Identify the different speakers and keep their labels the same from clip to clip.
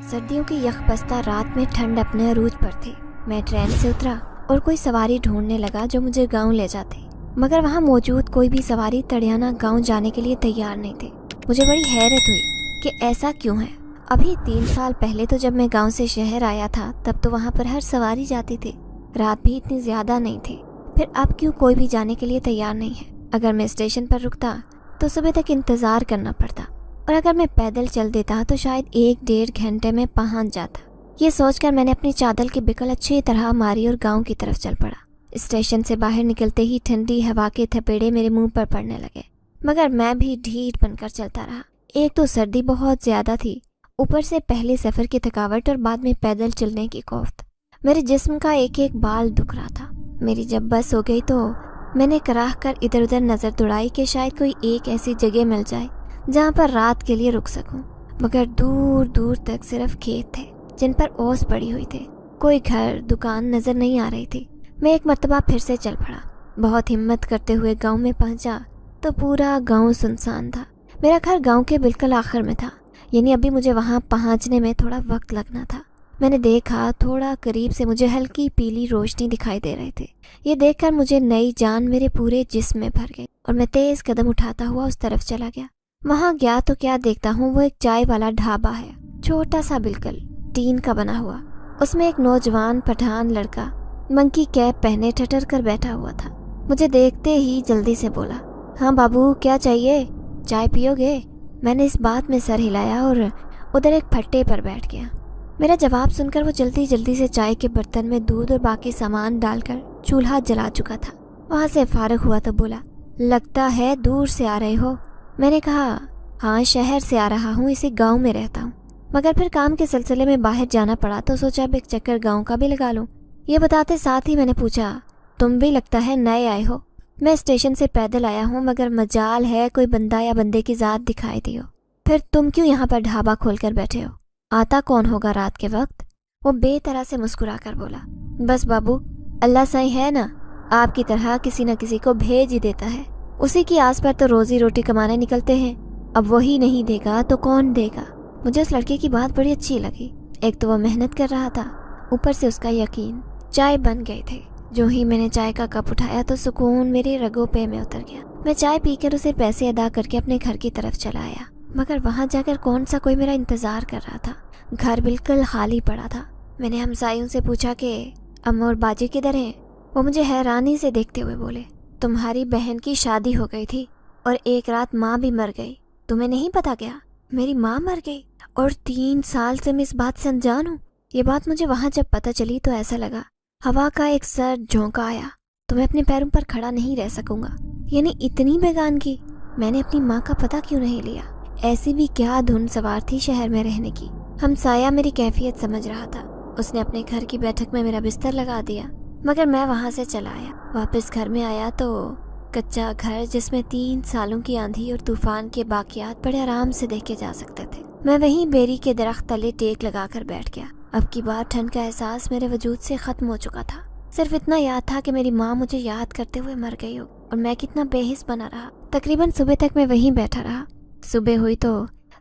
Speaker 1: سردیوں کی یکبستہ رات میں ٹھنڈ اپنے عروج پر تھی۔ میں ٹرین سے اترا اور کوئی سواری ڈھونڈنے لگا جو مجھے گاؤں لے جاتے، مگر وہاں موجود کوئی بھی سواری تڑیانہ گاؤں جانے کے لیے تیار نہیں تھی۔ مجھے بڑی حیرت ہوئی کہ ایسا کیوں ہے۔ ابھی 3 سال پہلے تو جب میں گاؤں سے شہر آیا تھا تب تو وہاں پر ہر سواری جاتی تھی، رات بھی اتنی زیادہ نہیں تھی، پھر اب کیوں کوئی بھی جانے کے لیے تیار نہیں ہے۔ اگر میں اسٹیشن پر رکتا تو صبح تک انتظار کرنا پڑتا، اور اگر میں پیدل چل دیتا تو شاید 1-1.5 گھنٹے میں پہنچ جاتا۔ یہ سوچ کر میں نے اپنی چادر کی بکل اچھی طرح ماری اور گاؤں کی طرف چل پڑا۔ اسٹیشن سے باہر نکلتے ہی ٹھنڈی ہوا کے تھپیڑے میرے منہ پر پڑنے لگے، مگر میں بھی ڈھیٹ بن کر چلتا رہا۔ ایک تو سردی بہت زیادہ تھی، اوپر سے پہلے سفر کی تھکاوٹ اور بعد میں پیدل چلنے کی کوفت۔ میرے جسم کا ایک ایک بال دکھ رہا تھا۔ میری جب بس ہو گئی تو میں نے کراہ کر ادھر ادھر نظر دوڑائی کہ شاید کوئی ایک ایسی جگہ مل جائے جہاں پر رات کے لیے رک سکوں، مگر دور دور تک صرف کھیت تھے جن پر اوس پڑی ہوئی تھی، کوئی گھر دکان نظر نہیں آ رہی تھی۔ میں ایک مرتبہ پھر سے چل پڑا۔ بہت ہمت کرتے ہوئے گاؤں میں پہنچا تو پورا گاؤں سنسان تھا۔ میرا گھر گاؤں کے بالکل آخر میں تھا، یعنی ابھی مجھے وہاں پہنچنے میں تھوڑا وقت لگنا تھا۔ میں نے دیکھا تھوڑا قریب سے مجھے ہلکی پیلی روشنی دکھائی دے رہی تھی۔ یہ دیکھ کر مجھے نئی جان میرے پورے جسم میں بھر گئی اور میں تیز قدم اٹھاتا ہوا اس طرف چلا گیا۔ وہاں گیا تو کیا دیکھتا ہوں، وہ ایک چائے والا ڈھابا ہے، چھوٹا سا بالکل ٹین کا بنا ہوا۔ اس میں ایک نوجوان پٹھان لڑکا منکی کیپ پہنے ٹھٹر کر بیٹھا ہوا تھا۔ مجھے دیکھتے ہی جلدی سے بولا، ہاں بابو کیا چاہیے، چائے پیو گے؟ میں نے اس بات میں سر ہلایا اور ادھر ایک پھٹے پر بیٹھ گیا۔ میرا جواب سن کر وہ جلدی جلدی سے چائے کے برتن میں دودھ اور باقی سامان ڈال کر چولہا جلا چکا تھا۔ وہاں سے فارغ ہوا تو بولا، لگتا ہے دور سے آ رہے ہو۔ میں نے کہا، ہاں شہر سے آ رہا ہوں، اسی گاؤں میں رہتا ہوں، مگر پھر کام کے سلسلے میں باہر جانا پڑا تو سوچا اب ایک چکر گاؤں کا بھی لگا لوں۔ یہ بتاتے ساتھ ہی میں نے پوچھا، تم بھی لگتا ہے نئے آئے ہو؟ میں اسٹیشن سے پیدل آیا ہوں، مگر مجال ہے کوئی بندہ یا بندے کی ذات دکھائی دی ہو۔ پھر تم کیوں یہاں پر ڈھابا کھول کر بیٹھے ہو؟ آتا کون ہوگا رات کے وقت؟ وہ بے طرح سے مسکرا کر بولا، بس بابو اللہ سائیں ہے نا، آپ کی طرح کسی نہ کسی کو بھیج ہی دیتا ہے، اسی کی آس پر تو روزی روٹی کمانے نکلتے ہیں، اب وہی نہیں دے گا تو کون دے گا؟ مجھے اس لڑکے کی بات بڑی اچھی لگی، ایک تو وہ محنت کر رہا تھا، اوپر سے اس کا یقین۔ چائے بن گئی تھی، جو ہی میں نے چائے کا کپ اٹھایا تو سکون میرے رگوں پہ میں اتر گیا۔ میں چائے پی کر اسے پیسے ادا کر کے اپنے گھر کی طرف چلا آیا، مگر وہاں جا کر کون سا کوئی میرا انتظار کر رہا تھا۔ گھر بالکل خالی پڑا تھا۔ میں نے ہمسایوں سے پوچھا کہ اماں اور باجی کدھر ہیں؟ وہ مجھے حیرانی سے دیکھتے ہوئے بولے، تمہاری بہن کی شادی ہو گئی تھی اور ایک رات ماں بھی مر گئی، تمہیں نہیں پتا کیا؟ میری ماں مر گئی اور 3 سال سے میں اس بات سے انجان ہوں۔ یہ بات مجھے وہاں جب پتہ چلی تو ایسا لگا ہوا کا ایک سرد جھونکا آیا تو میں اپنے پیروں پر کھڑا نہیں رہ سکوں گا۔ یعنی اتنی بیگانگی! میں نے اپنی ماں کا پتہ کیوں نہیں لیا؟ ایسی بھی کیا دھن سوار تھی شہر میں رہنے کی؟ ہمسایہ میری کیفیت سمجھ رہا تھا، اس نے اپنے گھر کی بیٹھک میں میرا بستر لگا دیا، مگر میں وہاں سے چلا آیا۔ واپس گھر میں آیا تو کچا گھر جس میں 3 سالوں کی آندھی اور طوفان کے باقیات بڑے آرام سے دیکھے جا سکتے تھے، میں وہیں بیری کے درخت تلے ٹیک لگا کر بیٹھ گیا۔ اب کی بار ٹھنڈ کا احساس میرے وجود سے ختم ہو چکا تھا، صرف اتنا یاد تھا کہ میری ماں مجھے یاد کرتے ہوئے مر گئی ہو اور میں کتنا بے حس بنا رہا۔ تقریباً صبح تک میں وہیں بیٹھا رہا۔ صبح ہوئی تو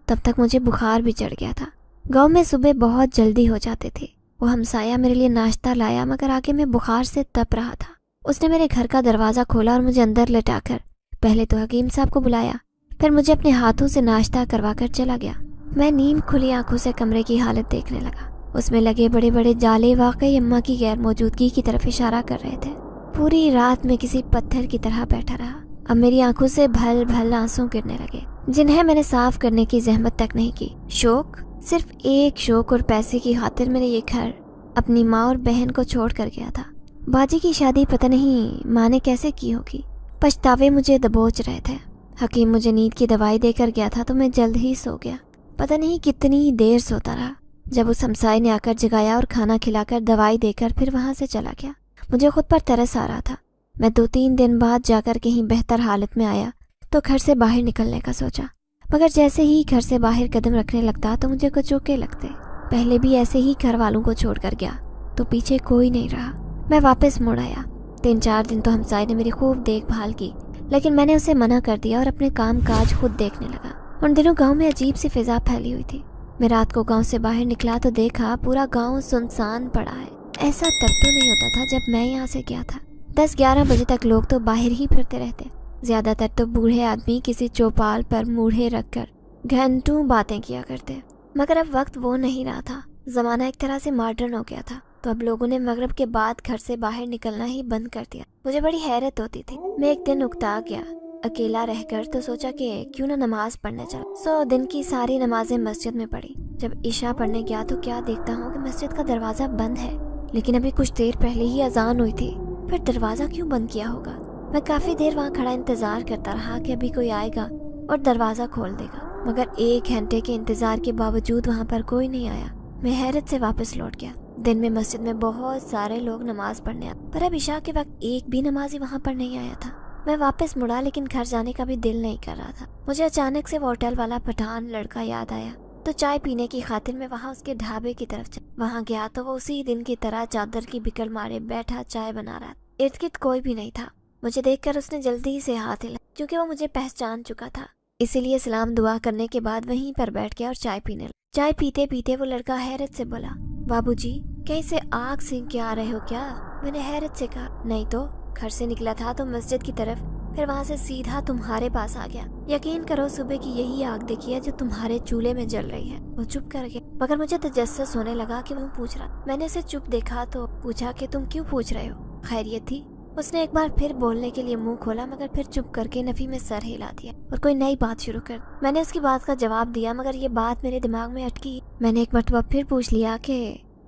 Speaker 1: تب تک مجھے بخار بھی چڑھ گیا تھا۔ گاؤں میں صبح بہت جلدی ہو جاتے تھے۔ وہ ہمسایہ میرے لیے ناشتہ لایا، مگر آگے میں بخار سے تپ رہا تھا۔ اس نے میرے گھر کا دروازہ کھولا اور مجھے اندر لٹا کر پہلے تو حکیم صاحب کو بلایا، پھر مجھے اپنے ہاتھوں سے ناشتہ کروا کر چلا گیا۔ میں نیند کھلی آنکھوں سے کمرے کی حالت دیکھنے لگا۔ اس میں لگے بڑے بڑے جالے واقعی اماں کی غیر موجودگی کی طرف اشارہ کر رہے تھے۔ پوری رات میں کسی پتھر کی طرح بیٹھا رہا۔ اب میری آنکھوں سے بھل بھل آنسو گرنے لگے، جنہیں میں نے صاف کرنے کی زحمت تک نہیں کی۔ شوق، صرف ایک شوق اور پیسے کی خاطر میں نے یہ گھر اپنی ماں اور بہن کو چھوڑ کر گیا تھا۔ باجی کی شادی پتہ نہیں ماں نے کیسے کی ہوگی۔ پچھتاوے مجھے دبوچ رہے تھے۔ حکیم مجھے نیند کی دوائی دے کر گیا تھا تو میں جلد ہی سو گیا۔ پتہ نہیں کتنی دیر سوتا رہا، جب اس ہمسائے نے آ کر جگایا اور کھانا کھلا کر دوائی دے کر پھر وہاں سے چلا گیا۔ مجھے خود پر ترس آ رہا تھا۔ میں 2-3 دن بعد جا کر کہیں بہتر حالت میں آیا تو گھر سے باہر نکلنے کا سوچا، مگر جیسے ہی گھر سے باہر قدم رکھنے لگتا تو مجھے کچھ چوکے لگتے۔ پہلے بھی ایسے ہی گھر والوں کو چھوڑ کر گیا تو پیچھے کوئی نہیں رہا۔ میں واپس مڑ آیا۔ 3-4 دن تو ہمسائے نے میری خوب دیکھ بھال کی، لیکن میں نے اسے منع کر دیا اور اپنے کام کاج خود دیکھنے لگا۔ ان دنوں گاؤں میں عجیب سی فضا پھیلی ہوئی تھی۔ मैं रात को गांव से बाहर निकला तो देखा पूरा गांव सुनसान पड़ा है। ऐसा तब तो नहीं होता था जब मैं यहाँ से गया था। 10-11 बजे तक लोग तो बाहर ही फिरते रहते, ज्यादातर तो बूढ़े आदमी किसी चौपाल पर मूढ़े रखकर घंटों बातें किया करते। मगर अब वक्त वो नहीं रहा था, जमाना एक तरह से मॉडर्न हो गया था, तो अब लोगों ने मगरिब के बाद घर से बाहर निकलना ही बंद कर दिया। मुझे बड़ी हैरत होती थी। मैं एक दिन उकता गया अकेला रहकर, तो सोचा कि क्यों ना नमाज पढ़ने चला। दिन की सारी नमाजें मस्जिद में पढ़ी। जब इशा पढ़ने गया तो क्या देखता हूँ कि मस्जिद का दरवाजा बंद है, लेकिन अभी कुछ देर पहले ही अजान हुई थी। फिर दरवाजा क्यों बंद किया होगा? मैं काफी देर वहाँ खड़ा इंतजार करता रहा कि अभी कोई आएगा और दरवाजा खोल देगा, मगर 1 घंटे के इंतजार के बावजूद वहाँ पर कोई नहीं आया। मैं हैरत से वापस लौट गया। दिन में मस्जिद में बहुत सारे लोग नमाज पढ़ने आए, पर अब इशा के वक्त एक भी नमाजी वहाँ पर नहीं आया था। मैं वापस मुड़ा, लेकिन घर जाने का भी दिल नहीं कर रहा था। मुझे अचानक से वो होटल वाला पठान लड़का याद आया, तो चाय पीने की खातिर मैं वहाँ उसके ढाबे की तरफ चला। वहाँ गया तो वो उसी दिन की तरह चादर की बिकल मारे बैठा चाय बना रहा था। इर्द गिर्द कोई भी नहीं था। मुझे देखकर उसने जल्दी से हाथ हिलाया, क्योंकि वो मुझे पहचान चुका था। इसीलिए सलाम दुआ करने के बाद वहीं पर बैठ गया और चाय पीने लगा। चाय पीते पीते वो लड़का हैरत से बोला, बाबूजी कहीं से आग सींच के आ रहे हो क्या? मैंने हैरत से कहा, नहीं तो, घर से निकला था तो मस्जिद की तरफ, फिर वहाँ से सीधा तुम्हारे पास आ गया। यकीन करो सुबह की यही आग देखी है जो तुम्हारे चूल्हे में जल रही है। वो चुप कर गया, मगर मुझे तजस्सुस होने लगा कि वो पूछ रहा। मैंने उसे चुप देखा तो पूछा कि तुम क्यों पूछ रहे हो, खैरियत थी? उसने एक बार फिर बोलने के लिए मुंह खोला, मगर फिर चुप करके नफी में सर हिला दिया और कोई नई बात शुरू कर। मैंने उसकी बात का जवाब दिया, मगर ये बात मेरे दिमाग में अटकी। मैंने एक मरतबा फिर पूछ लिया कि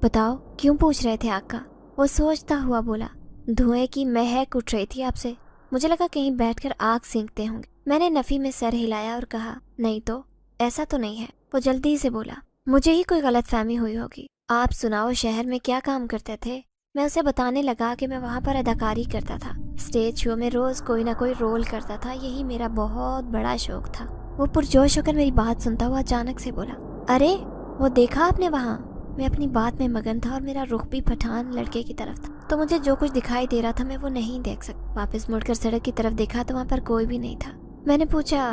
Speaker 1: बताओ क्यों पूछ रहे थे आग का? वो सोचता हुआ बोला, धुएं की महक उठ रही थी आपसे, मुझे लगा कहीं बैठकर आग सेंकते होंगे। मैंने नफी में सर हिलाया और कहा, नहीं तो, ऐसा तो नहीं है। वो जल्दी से बोला, मुझे ही कोई गलतफहमी हुई होगी। आप सुनाओ, शहर में क्या काम करते थे? मैं उसे बताने लगा कि मैं वहाँ पर अदाकारी करता था। स्टेज शो में रोज कोई ना कोई रोल करता था, यही मेरा बहुत बड़ा शौक था। वो पुरजोश होकर मेरी बात सुनता हुआ अचानक से बोला, अरे वो देखा आपने वहाँ? मैं अपनी बात में मगन था और मेरा रुख भी पठान लड़के की तरफ था, तो मुझे जो कुछ दिखाई दे रहा था मैं वो नहीं देख सकता। वापस मुड़कर सड़क की तरफ देखा तो वहाँ पर कोई भी नहीं था। मैंने पूछा,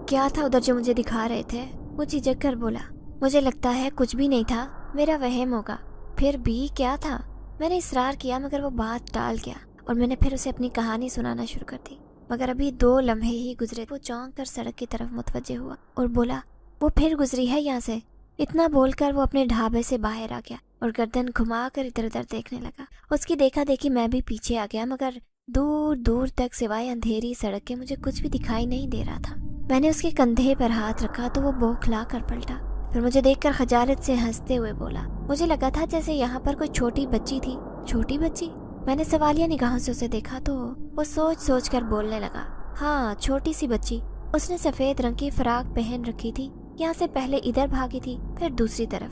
Speaker 1: क्या था उधर जो मुझे दिखा रहे थे? वो झिझक कर बोला, मुझे लगता है कुछ भी नहीं था, मेरा वहम होगा। फिर भी क्या था? मैंने इसरार किया, मगर वो बात टाल गया और मैंने फिर उसे अपनी कहानी सुनाना शुरू कर दी। मगर अभी 2 लम्हे ही गुजरे, वो चौंक कर सड़क की तरफ मुतवज्जे हुआ और बोला, वो फिर गुजरी है यहाँ से। इतना बोलकर वो अपने ढाबे से बाहर आ गया और गर्दन घुमाकर इधर उधर देखने लगा। उसकी देखा देखी मैं भी पीछे आ गया, मगर दूर दूर तक सिवाय अंधेरी सड़क के मुझे कुछ भी दिखाई नहीं दे रहा था। मैंने उसके कंधे पर हाथ रखा तो वो बौखला कर पलटा, फिर मुझे देखकर खजारत से हंसते हुए बोला, मुझे लगा था जैसे यहाँ पर कोई छोटी बच्ची थी। छोटी बच्ची? मैंने सवालिया निगाहों से उसे देखा तो वो सोच सोच कर बोलने लगा, हाँ छोटी सी बच्ची। उसने सफेद रंग की फ्राक पहन रखी थी, यहाँ से पहले इधर भागी थी फिर दूसरी तरफ।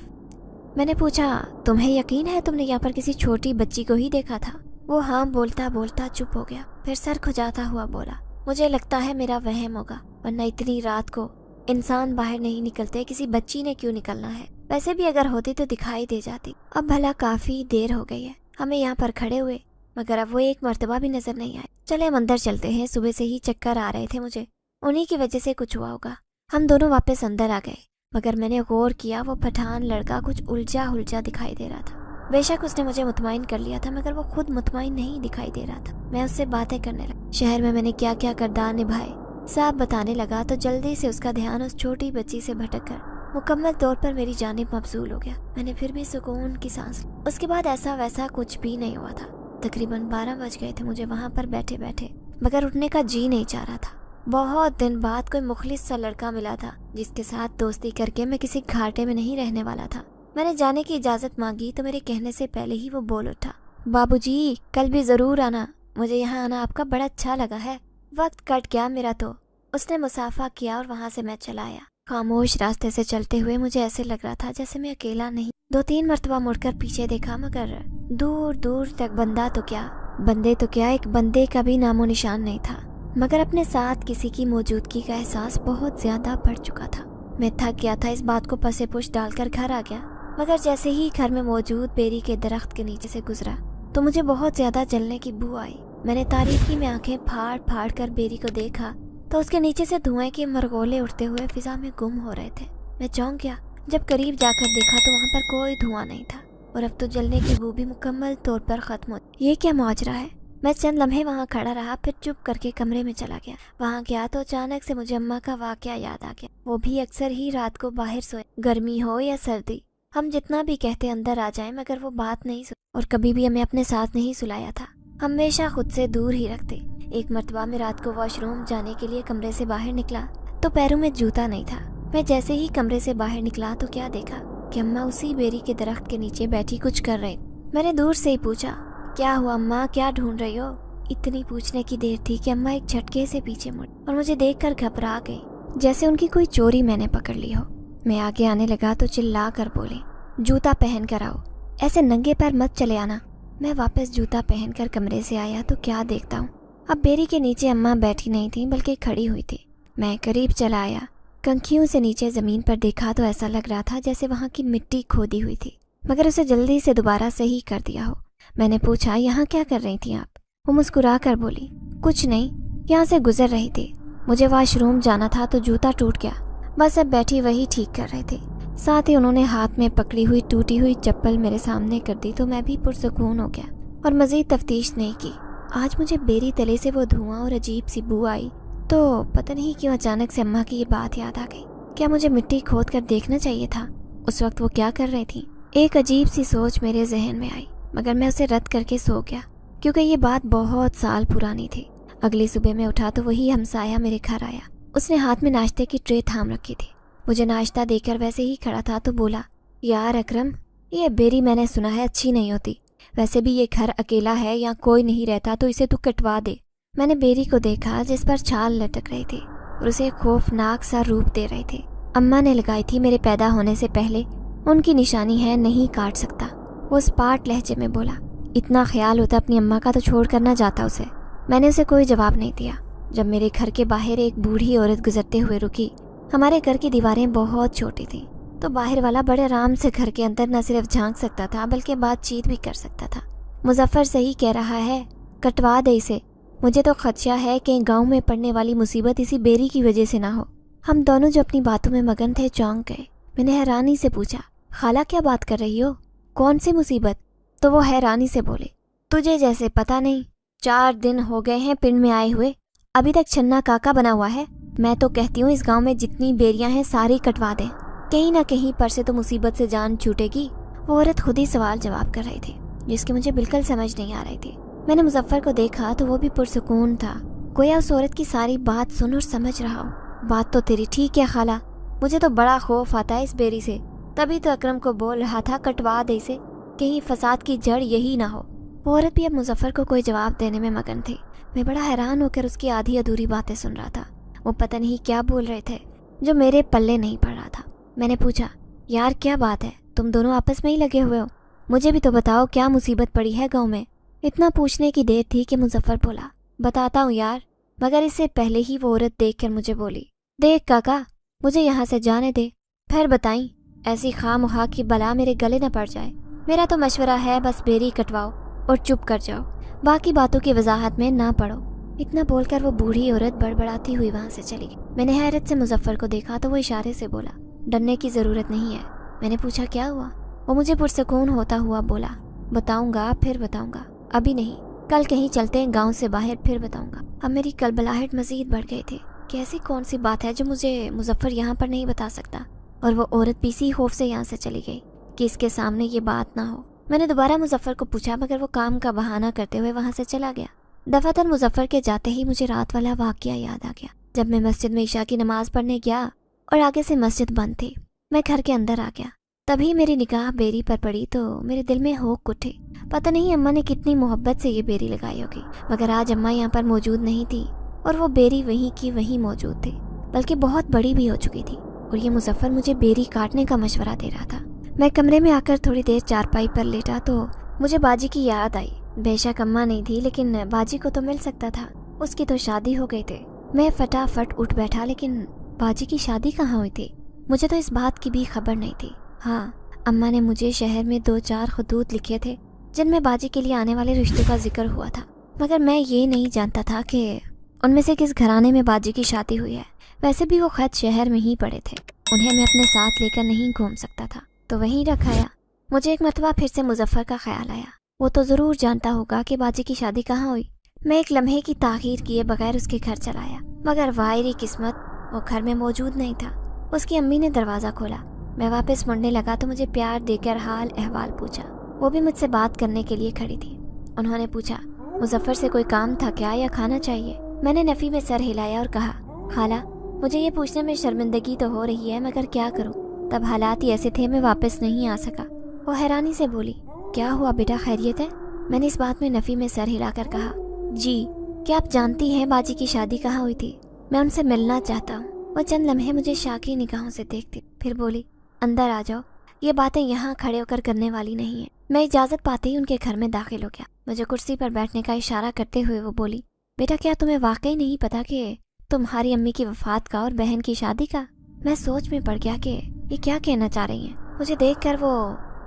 Speaker 1: मैंने पूछा, तुम्हें यकीन है तुमने यहाँ पर किसी छोटी बच्ची को ही देखा था? वो हाँ बोलता बोलता चुप हो गया, फिर सर खुजाता हुआ बोला, मुझे लगता है मेरा वहम होगा, वरना इतनी रात को इंसान बाहर नहीं निकलते, किसी बच्ची ने क्यों निकलना है? वैसे भी अगर होती तो दिखाई दे जाती। अब भला काफी देर हो गई है हमें यहाँ पर खड़े हुए, मगर अब वो एक मर्तबा भी नजर नहीं आए। चले हम अंदर चलते हैं, सुबह से ही चक्कर आ रहे थे मुझे, उन्हीं की वजह से कुछ हुआ होगा। हम दोनों वापस अंदर आ गए, मगर मैंने गौर किया वो पठान लड़का कुछ उलझा उलझा दिखाई दे रहा था। बेशक उसने मुझे मुतमईन कर लिया था, मगर वो खुद मुतमईन नहीं दिखाई दे रहा था। मैं उससे बातें करने लगा, शहर में मैंने क्या क्या किरदार निभाए सब बताने लगा, तो जल्दी से उसका ध्यान उस छोटी बच्ची से भटक कर मुकम्मल तौर पर मेरी जानिब मबजूल हो गया। मैंने फिर भी सुकून की सांस। उसके बाद ऐसा वैसा कुछ भी नहीं हुआ था। तकरीबन 12 बज गए थे मुझे वहाँ पर बैठे बैठे, मगर उठने का जी नहीं चाह रहा था। बहुत दिन बाद कोई मुखलिस सा लड़का मिला था जिसके साथ दोस्ती करके मैं किसी घाटे में नहीं रहने वाला था। मैंने जाने की इजाजत मांगी तो मेरे कहने से पहले ही वो बोल उठा, बाबूजी कल भी जरूर आना, मुझे यहाँ आना आपका बड़ा अच्छा लगा है। वक्त कट गया मेरा तो। उसने मुसाफा किया और वहाँ से मैं चला आया। खामोश रास्ते से चलते हुए मुझे ऐसे लग रहा था जैसे मैं अकेला नहीं। 2-3 मरतबा मुड़कर पीछे देखा, मगर दूर दूर तक बंदे तो क्या एक बंदे का भी नामो निशान नहीं था। मगर अपने साथ किसी की मौजूदगी का एहसास बहुत ज्यादा बढ़ चुका था। मैं थक गया था, इस बात को पसे पुश डालकर घर आ गया। मगर जैसे ही घर में मौजूद बेरी के दरख्त के नीचे से गुजरा तो मुझे बहुत ज्यादा जलने की बू आई। मैंने तारीकी में आंखें फाड़ फाड़ कर बेरी को देखा तो उसके नीचे से धुएं के मरगोले उठते हुए फिजा में गुम हो रहे थे। मैं चौंक गया, जब करीब जाकर देखा तो वहाँ पर कोई धुआं नहीं था और अब तो जलने की बू भी मुकम्मल तौर पर ख़त्म हो। ये क्या माजरा है। मैं चंद लम्हे वहाँ खड़ा रहा, फिर चुप करके कमरे में चला गया। वहाँ गया तो अचानक से मुझे अम्मा का वाक़या याद आ गया। वो भी अक्सर ही रात को बाहर सोए, गर्मी हो या सर्दी। हम जितना भी कहते अंदर आ जाएं, मगर वो बात नहीं सुन और कभी भी हमें अपने साथ नहीं सुलाया था, हमेशा खुद से दूर ही रखते। एक मर्तबा में रात को वॉशरूम जाने के लिए कमरे से बाहर निकला तो पैरों में जूता नहीं था। मैं जैसे ही कमरे से बाहर निकला तो क्या देखा कि अम्मा उसी बेरी के दरख्त के नीचे बैठी कुछ कर रही। मैंने दूर से ही पूछा, क्या हुआ अम्मा, क्या ढूंढ रही हो? इतनी पूछने की देर थी कि अम्मा एक झटके से पीछे मुड़ी और मुझे देखकर घबरा गई, जैसे उनकी कोई चोरी मैंने पकड़ ली हो। मैं आगे आने लगा तो चिल्ला कर बोली, जूता पहन कर आओ, ऐसे नंगे पैर मत चले आना। मैं वापस जूता पहनकर कमरे से आया तो क्या देखता हूँ, अब बेरी के नीचे अम्मा बैठी नहीं थी बल्कि खड़ी हुई थी। मैं करीब चला आया, कंखियों से नीचे ज़मीन पर देखा तो ऐसा लग रहा था जैसे वहाँ की मिट्टी खोदी हुई थी, मगर उसे जल्दी से दोबारा सही कर दिया हो। मैंने पूछा, यहाँ क्या कर रही थी आप? वो मुस्कुरा कर बोली, कुछ नहीं, यहाँ से गुजर रही थी, मुझे वॉशरूम जाना था तो जूता टूट गया, बस अब बैठी वही ठीक कर रहे थे। साथ ही उन्होंने हाथ में पकड़ी हुई टूटी हुई चप्पल मेरे सामने कर दी तो मैं भी पुरसुकून हो गया और मज़ीद तफ्तीश नहीं की। आज मुझे बेरी तले से वो धुआं और अजीब सी बू आई तो पता नहीं क्यों अचानक से अम्मा की ये बात याद आ गई। क्या मुझे मिट्टी खोद कर देखना चाहिए था उस वक्त वो क्या कर रही थी? एक अजीब सी सोच मेरे जहन में आई, मगर मैं उसे रद्द करके सो गया क्योंकि ये बात बहुत साल पुरानी थी। अगली सुबह में उठा तो वही हमसाया मेरे घर आया। उसने हाथ में नाश्ते की ट्रे थाम रखी थी। मुझे नाश्ता देकर वैसे ही खड़ा था तो बोला, यार अकरम, ये बेरी मैंने सुना है अच्छी नहीं होती, वैसे भी ये घर अकेला है, यहाँ कोई नहीं रहता, तो इसे तू कटवा दे। मैंने बेरी को देखा जिस पर छाल लटक रही थी और उसे खौफनाक सा रूप दे रही थी। अम्मा ने लगाई थी मेरे पैदा होने से पहले, उनकी निशानी है, नहीं काट सकता। वो स्पाट लहजे में बोला, इतना ख्याल होता अपनी अम्मा का तो छोड़ कर ना जाता उसे। मैंने उसे कोई जवाब नहीं दिया। जब मेरे घर के बाहर एक बूढ़ी औरत गुजरते हुए रुकी, हमारे घर की दीवारें बहुत छोटी थीं तो बाहर वाला बड़े आराम से घर के अंदर न सिर्फ झांक सकता था बल्कि बातचीत भी कर सकता था। मुजफ्फर सही कह रहा है, कटवा दे इसे, मुझे तो खदशा है कि गांव में पड़ने वाली मुसीबत इसी बेरी की वजह से ना हो। हम दोनों जो अपनी बातों में मगन थे चौंक गए। मैंने हैरानी से पूछा, खाला क्या बात कर रही हो, कौन सी मुसीबत? तो वो हैरानी से बोले, तुझे जैसे पता नहीं, 4 दिन हो गए हैं पिंड में आए हुए, अभी तक छन्ना काका बना हुआ है। मैं तो कहती हूँ इस गांव में जितनी बेरियां हैं सारी कटवा दें, कहीं ना कहीं पर से तो मुसीबत से जान छूटेगी। वो औरत खुद ही सवाल जवाब कर रही थी जिसकी मुझे बिल्कुल समझ नहीं आ रही थी। मैंने मुजफ्फर को देखा तो वो भी पुरसुकून था, गोया उस औरत की सारी बात सुन और समझ रहा हूँ। बात तो तेरी ठीक है खाला, मुझे तो बड़ा खौफ आता है इस बेरी से, तभी तो अकरम को बोल रहा था कटवा दे इसे, कहीं फसाद की जड़ यही ना हो। वो औरत भी अब मुजफ्फर को कोई जवाब देने में मगन थी। मैं बड़ा हैरान होकर उसकी आधी अधूरी बातें सुन रहा था। वो पता नहीं क्या बोल रहे थे जो मेरे पल्ले नहीं पड़ रहा था। मैंने पूछा, यार क्या बात है, तुम दोनों आपस में ही लगे हुए हो, मुझे भी तो बताओ क्या मुसीबत पड़ी है गांव में। इतना पूछने की देर थी कि मुजफ्फर बोला, बताता हूँ यार, मगर इससे पहले ही वो औरत देख कर मुझे बोली, देख काका, मुझे यहाँ से जाने दे, फिर बताई, ऐसी खामखा की बला मेरे गले न पड़ जाए। मेरा तो मशवरा है बस बेरी कटवाओ और चुप कर जाओ, बाकी बातों की वजाहत में ना पड़ो। इतना बोलकर वो बूढ़ी औरत बड़बड़ाती हुई वहाँ से चली गई। मैंने हैरत से मुजफ्फर को देखा तो वो इशारे से बोला, डरने की ज़रूरत नहीं है। मैंने पूछा, क्या हुआ? वो मुझे पुरसुकून होता हुआ बोला, बताऊंगा फिर बताऊंगा, अभी नहीं, कल कहीं चलते हैं गांव से बाहर, फिर बताऊंगा। अब मेरी कलबलाहट मजीद बढ़ गई थी कि ऐसी कौन सी बात है जो मुझे मुजफ्फर यहाँ पर नहीं बता सकता। और वो औरत भी इसी खौफ से यहाँ से चली गई कि इसके सामने ये बात ना हो। मैंने दोबारा मुजफ्फर को पूछा मगर वो काम का बहाना करते हुए वहाँ से चला गया। दफातर मुजफ्फर के जाते ही मुझे रात वाला वाकया याद आ गया जब मैं मस्जिद में ईशा की नमाज पढ़ने गया और आगे से मस्जिद बंद थी। मैं घर के अंदर आ गया, तभी मेरी निगाह बेरी पर पड़ी तो मेरे दिल में होक उठे। पता नहीं अम्मा ने कितनी मोहब्बत से ये बेरी लगाई होगी, मगर आज अम्मा यहाँ पर मौजूद नहीं थी और वो बेरी वहीं की वहीं मौजूद थी, बल्कि बहुत बड़ी भी हो चुकी थी। और ये मुजफ्फर मुझे बेरी काटने का मशवरा दे रहा था। मैं कमरे में आकर थोड़ी देर चारपाई पर लेटा तो मुझे बाजी की याद आई। बेशक अम्मा नहीं थी लेकिन बाजी को तो मिल सकता था, उसकी तो शादी हो गई थी। मैं फटाफट उठ बैठा, लेकिन बाजी की शादी कहाँ हुई थी? मुझे तो इस बात की भी खबर नहीं थी। हाँ, अम्मा ने मुझे शहर में 2-4 खतूत लिखे थे जिनमें बाजी के लिए आने वाले रिश्तों का जिक्र हुआ था, मगर मैं ये नहीं जानता था कि उनमें से किस घराने में बाजी की शादी हुई है। वैसे भी वो खत शहर में ही पड़े थे। उन्हें मैं अपने साथ लेकर नहीं घूम सकता था, तो वहीं रख आया। मुझे एक मरतबा फिर से मुजफ्फर का ख्याल आया। वो तो ज़रूर जानता होगा कि बाजी की शादी कहाँ हुई। मैं एक लम्हे की ताख़ीर किए बगैर उसके घर चलाया, मगर वायरी किस्मत, वो घर में मौजूद नहीं था। उसकी अम्मी ने दरवाज़ा खोला। मैं वापस मुड़ने लगा तो मुझे प्यार देकर हाल अहवाल पूछा। वो भी मुझसे बात करने के लिए खड़ी थी। उन्होंने पूछा, मुजफ्फर से कोई काम था क्या या खाना चाहिए? मैंने नफ़ी में सर हिलाया और कहा, खाला, मुझे ये पूछने में शर्मिंदगी तो हो रही है, मगर क्या करूं? तब हालात ही ऐसे थे, मैं वापस नहीं आ सका। वो हैरानी से बोली, क्या हुआ बेटा, खैरियत है? मैंने इस बात में नफ़ी में सर हिलाकर कहा, जी। क्या आप जानती हैं बाजी की शादी कहाँ हुई थी? मैं उनसे मिलना चाहता हूँ। वो चंद लम्हे मुझे शाकी निगाहों से देखती, फिर बोली, अंदर आ जाओ, ये बातें यहाँ खड़े होकर करने वाली नहीं है। मैं इजाज़त पाते ही उनके घर में दाखिल हो गया। मुझे कुर्सी पर बैठने का इशारा करते हुए वो बोली, बेटा क्या तुम्हें वाकई नहीं पता कि तुम्हारी अम्मी की वफात का और बहन की शादी का? मैं सोच में पड़ गया कि ये क्या कहना चाह रही हैं। मुझे देखकर वो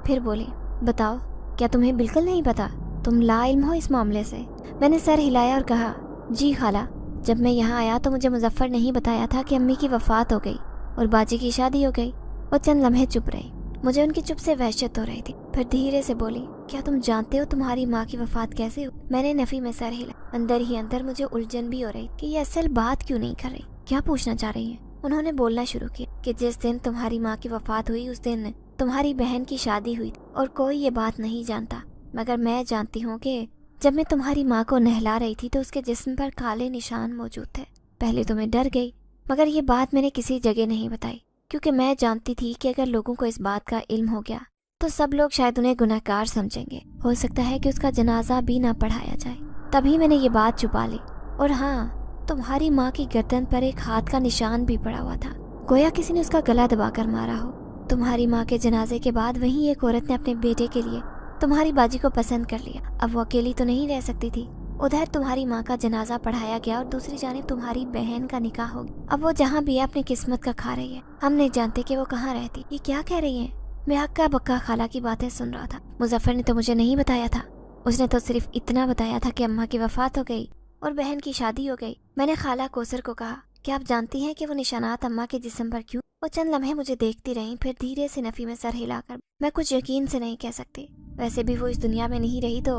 Speaker 1: फिर बोली, बताओ, क्या तुम्हें बिल्कुल नहीं पता? तुम लाइल्म हो इस मामले से? मैंने सर हिलाया और कहा, जी खाला, जब मैं यहाँ आया तो मुझे मुजफ्फर ने ही बताया था कि अम्मी की वफात हो गई और बाजी की शादी हो गई। वो चंद लम्हे चुप रही। मुझे उनकी चुप से वहशत हो रही थी। फिर धीरे से बोली, क्या तुम जानते हो तुम्हारी माँ की वफात कैसे हो? मैंने नफ़ी में सर हिला। अंदर ही अंदर मुझे उलझन भी हो रही कि ये असल बात क्यों नहीं कर रही, क्या पूछना चाह रही है। उन्होंने बोलना शुरू किया कि जिस दिन तुम्हारी माँ की वफात हुई उस दिन तुम्हारी बहन की शादी हुई और कोई ये बात नहीं जानता, मगर मैं जानती हूँ कि जब मैं तुम्हारी माँ को नहला रही थी तो उसके जिस्म पर काले निशान मौजूद थे। पहले तो मैं डर गई, मगर ये बात मैंने किसी जगह नहीं बताई, क्योंकि मैं जानती थी कि अगर लोगों को इस बात का इल्म हो गया तो सब लोग शायद उन्हें गुनहगार समझेंगे। हो सकता है कि उसका जनाजा भी ना पढ़ाया जाए। तभी मैंने ये बात छुपा ली। और हाँ, तुम्हारी माँ की गर्दन पर एक हाथ का निशान भी पड़ा हुआ था, गोया किसी ने उसका गला दबाकर मारा हो। तुम्हारी माँ के जनाजे के बाद वहीं एक औरत ने अपने बेटे के लिए तुम्हारी बाजी को पसंद कर लिया। अब वो अकेली तो नहीं रह सकती थी। उधर तुम्हारी माँ का जनाजा पढ़ाया गया और दूसरी जानिब तुम्हारी बहन का निकाह हो गया। अब वो जहाँ भी है अपनी किस्मत का खा रही है। हम नहीं जानते कि वो कहाँ रहती। ये क्या कह रही है? मैं हक्का बक्का खाला की बातें सुन रहा था। मुजफ्फर ने तो मुझे नहीं बताया था। उसने तो सिर्फ इतना बताया था कि अम्मा की वफात हो गई और बहन की शादी हो गई। मैंने खाला कोसर को कहा, क्या आप जानती हैं कि वो निशानात अम्मा के जिस्म पर क्यों? वो चंद लम्हे मुझे देखती रहीं, फिर धीरे से नफ़ी में सर हिलाकर, मैं कुछ यकीन से नहीं कह सकती। वैसे भी वो इस दुनिया में नहीं रही तो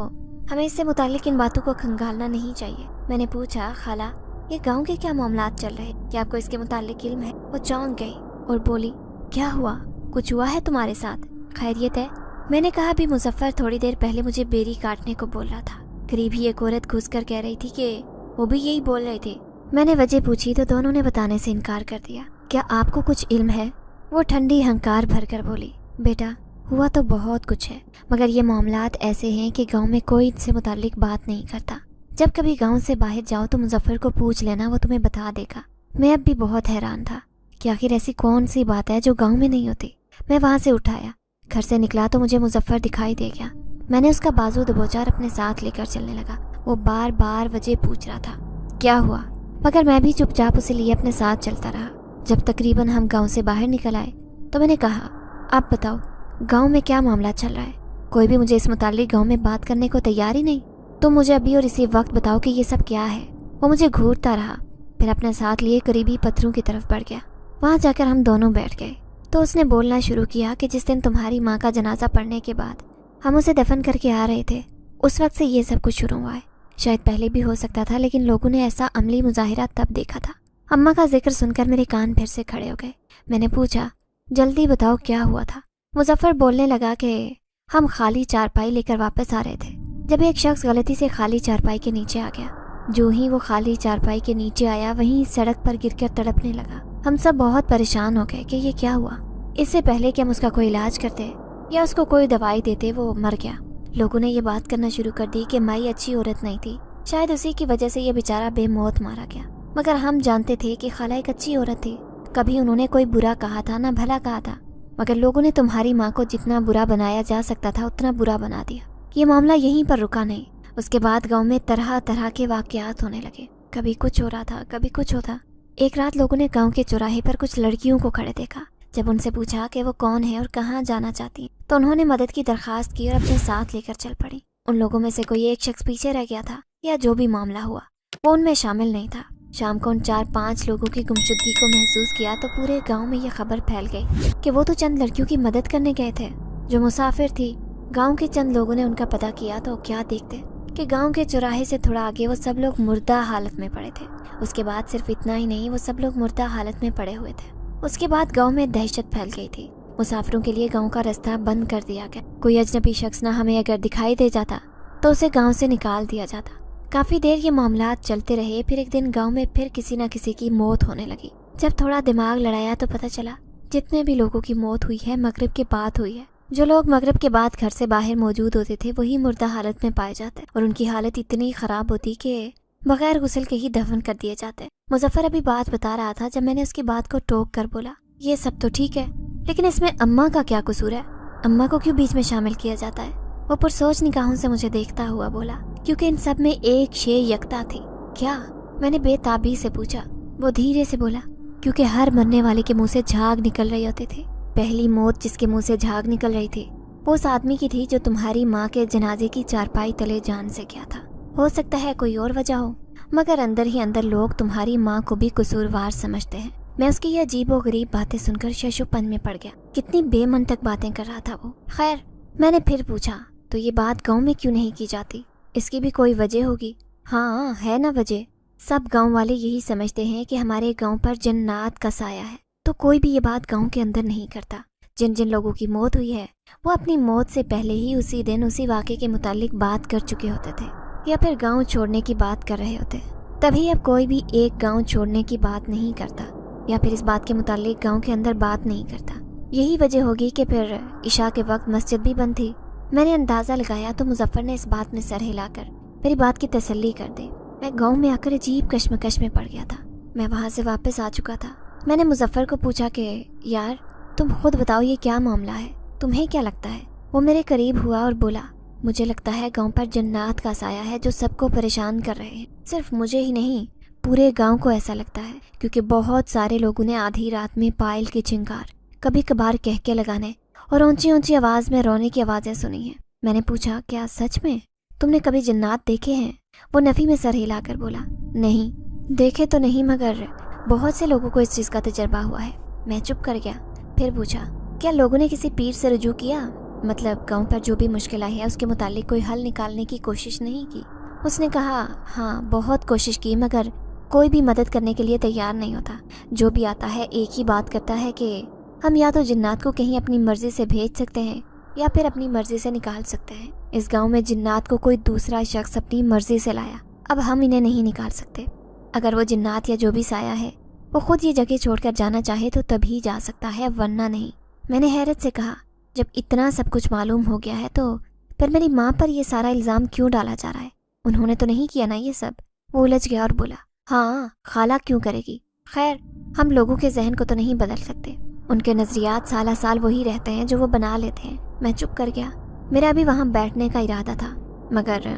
Speaker 1: हमें इससे मुताल्लिक इन बातों को खंगालना नहीं चाहिए। मैंने पूछा, खाला, ये गांव के क्या मामलात चल रहे, क्या आपको इसके मुताल्लिक इल्म है? वो चौंक गई और बोली, क्या हुआ? कुछ हुआ है तुम्हारे साथ? खैरियत है? मैंने कहा, भी मुजफ्फर थोड़ी देर पहले मुझे बेरी काटने को बोल रहा था। करीब ही एक औरत घुस कर कह रही थी कि वो भी यही बोल रहे थे। मैंने वजह पूछी तो दोनों ने बताने से इनकार कर दिया। क्या आपको कुछ इल्म है? वो ठंडी हंकार भर कर बोली, बेटा, हुआ तो बहुत कुछ है, मगर ये मामलात ऐसे हैं कि गांव में कोई इनसे मुताल्लिक बात नहीं करता। जब कभी गांव से बाहर जाओ तो मुजफ्फर को पूछ लेना, वो तुम्हें बता देगा। मैं अब भी बहुत हैरान था कि आखिर ऐसी कौन सी बात है जो गांव में नहीं होती। मैं वहां से उठाया, घर से निकला तो मुझे मुजफ्फर दिखाई दे गया। मैंने उसका बाजू दबोचा और अपने साथ लेकर चलने लगा। वो बार बार वजह पूछ रहा था, क्या हुआ, मगर मैं भी चुपचाप उसे लिए अपने साथ चलता रहा। जब तकरीबन हम गाँव से बाहर निकल आए तो मैंने कहा, आप बताओ, गांव में क्या मामला चल रहा है? कोई भी मुझे इस मुताल्लिक गांव में बात करने को तैयार ही नहीं। तुम मुझे अभी और इसी वक्त बताओ कि ये सब क्या है। वो मुझे घूरता रहा, फिर अपने साथ लिए करीबी पत्थरों की तरफ बढ़ गया। वहां जाकर हम दोनों बैठ गए तो उसने बोलना शुरू किया कि जिस दिन तुम्हारी माँ का जनाजा पड़ने के बाद हम उसे दफन करके आ रहे थे, उस वक्त से ये सब कुछ शुरू हुआ है। शायद पहले भी हो सकता था, लेकिन लोगों ने ऐसा अमली मुजाहिरा तब देखा था। अम्मा का जिक्र सुनकर मेरे कान फिर से खड़े हो गए। मैंने पूछा, जल्दी बताओ क्या हुआ था? मुजफ्फर बोलने लगा कि हम खाली चारपाई लेकर वापस आ रहे थे जब एक शख्स गलती से खाली चारपाई के नीचे आ गया। जो ही वो खाली चारपाई के नीचे आया, वहीं सड़क पर गिरकर तड़पने लगा। हम सब बहुत परेशान हो गए कि ये क्या हुआ। इससे पहले कि हम उसका कोई इलाज करते या उसको कोई दवाई देते, वो मर गया। लोगों ने ये बात करना शुरू कर दी कि माई अच्छी औरत नहीं थी, शायद उसी की वजह से ये बेचारा बेमौत मारा गया। मगर हम जानते थे कि खाला एक अच्छी औरत थी, कभी उन्होंने कोई बुरा कहा था ना भला कहा था। मगर लोगों ने तुम्हारी माँ को जितना बुरा बनाया जा सकता था उतना बुरा बना दिया। ये मामला यहीं पर रुका नहीं। उसके बाद गांव में तरह तरह के वाकयात होने लगे। कभी कुछ हो रहा था, कभी कुछ होता। एक रात लोगों ने गांव के चौराहे पर कुछ लड़कियों को खड़े देखा। जब उनसे पूछा कि वो कौन है और कहाँ जाना चाहती हैं, तो उन्होंने मदद की दरखास्त की और अपने साथ लेकर चल पड़ी। उन लोगों में से कोई एक शख्स पीछे रह गया था, या जो भी मामला हुआ वो उनमें शामिल नहीं था। शाम को उन 4-5 लोगों की गुमशुदगी को महसूस किया तो पूरे गांव में ये खबर फैल गई कि वो तो चंद लड़कियों की मदद करने गए थे जो मुसाफिर थी। गांव के चंद लोगों ने उनका पता किया तो क्या देखते कि गांव के चौराहे से थोड़ा आगे वो सब लोग मुर्दा हालत में पड़े थे। उसके बाद सिर्फ इतना ही नहीं, वो सब लोग मुर्दा हालत में पड़े हुए थे। उसके बाद गांव में दहशत फैल गई थी। मुसाफिरों के लिए गांव का रास्ता बंद कर दिया गया। कोई अजनबी शख्स ना हमें अगर दिखाई दे जाता तो उसे गांव से निकाल दिया जाता। काफी देर ये मामलात चलते रहे। फिर एक दिन गांव में फिर किसी न किसी की मौत होने लगी। जब थोड़ा दिमाग लड़ाया तो पता चला जितने भी लोगों की मौत हुई है मगरिब के बाद हुई है। जो लोग मगरिब के बाद घर से बाहर मौजूद होते थे वही मुर्दा हालत में पाए जाते और उनकी हालत इतनी खराब होती कि बगैर गुस्ल के ही दफन कर दिए जाते। मुजफ्फर अभी बात बता रहा था जब मैंने उसकी बात को टोक कर बोला, ये सब तो ठीक है लेकिन इसमें अम्मा का क्या कसूर है? अम्मा को क्यों बीच में शामिल किया जाता है? वो पुरसोच निगाहों से मुझे देखता हुआ बोला, क्योंकि इन सब में एक शे यकता थी। क्या? मैंने बेताबी से पूछा। वो धीरे से बोला, क्योंकि हर मरने वाले के मुंह से झाग निकल रहे होते थे। पहली मौत जिसके मुंह से झाग निकल रही थी वो उस आदमी की थी जो तुम्हारी माँ के जनाजे की चारपाई तले जान से गया था। हो सकता है कोई और वजह हो, मगर अंदर ही अंदर लोग तुम्हारी माँ को भी कसूरवार समझते हैं। मैं उसकी ये अजीबो गरीब बातें सुनकर शशोपन में पड़ गया। कितनी बेमंतक बातें कर रहा था वो। खैर, मैंने फिर पूछा, तो ये बात गांव में क्यों नहीं की जाती? इसकी भी कोई वजह होगी। हाँ, है ना वजह। सब गांव वाले यही समझते हैं कि हमारे गांव पर जन्नात का साया है, तो कोई भी ये बात गांव के अंदर नहीं करता। जिन जिन लोगों की मौत हुई है वो अपनी मौत से पहले ही उसी दिन उसी वाक़े के मुतालिक बात कर चुके होते थे या फिर गांव छोड़ने की बात कर रहे होते। तभी अब कोई भी एक गांव छोड़ने की बात नहीं करता या फिर इस बात के मुतालिक गांव के अंदर बात नहीं करता। यही वजह होगी कि फिर इशा के वक्त मस्जिद भी बंद थी। मैंने अंदाज़ा लगाया तो मुजफ्फर ने इस बात में सर हिलाकर मेरी बात की तसल्ली कर दी। मैं गाँव में आकर अजीब कश्मकश में पड़ गया था। मैं वहाँ से वापस आ चुका था। मैंने मुजफ्फर को पूछा कि यार तुम खुद बताओ ये क्या मामला है, तुम्हें क्या लगता है? वो मेरे करीब हुआ और बोला, मुझे लगता है गांव पर जन्नात का साया है जो सबको परेशान कर रहे हैं। सिर्फ मुझे ही नहीं, पूरे गांव को ऐसा लगता है, क्योंकि बहुत सारे लोगों ने आधी रात में पायल की चिंगार, कभी कभार कहके लगाने और ऊंची ऊंची आवाज़ में रोने की आवाज़ें सुनी हैं। मैंने पूछा, क्या सच में तुमने कभी जन्नात देखे हैं? वो नफ़ी में सर हिलाकर बोला, नहीं देखे तो नहीं, मगर बहुत से लोगों को इस चीज़ का तजर्बा हुआ है। मैं चुप कर गया। फिर पूछा, क्या लोगों ने किसी पीर से रुजू किया? मतलब गांव पर जो भी मुश्किल आई है उसके मुतालिक कोई हल निकालने की कोशिश नहीं की? उसने कहा, हाँ बहुत कोशिश की, मगर कोई भी मदद करने के लिए तैयार नहीं होता। जो भी आता है एक ही बात करता है कि हम या तो जिन्नात को कहीं अपनी मर्जी से भेज सकते हैं या फिर अपनी मर्जी से निकाल सकते हैं। इस गाँव में जिन्नात को कोई दूसरा शख्स अपनी मर्जी से लाया, अब हम इन्हें नहीं निकाल सकते। अगर वो जिन्नात या जो भी साया है वो खुद ये जगह छोड़कर जाना चाहे तो तभी जा सकता है, वरना नहीं। मैंने हैरत से कहा, जब इतना सब कुछ मालूम हो गया है तो फिर मेरी माँ पर ये सारा इल्ज़ाम क्यों डाला जा रहा है? उन्होंने तो नहीं किया ना ये सब? वो उलझ गया और बोला, हाँ खाला क्यों करेगी? खैर, हम लोगों के जहन को तो नहीं बदल सकते। उनके नज़रियात साला साल वही रहते हैं जो वो बना लेते हैं। मैं चुप कर गया। मेरा अभी वहाँ बैठने का इरादा था, मगर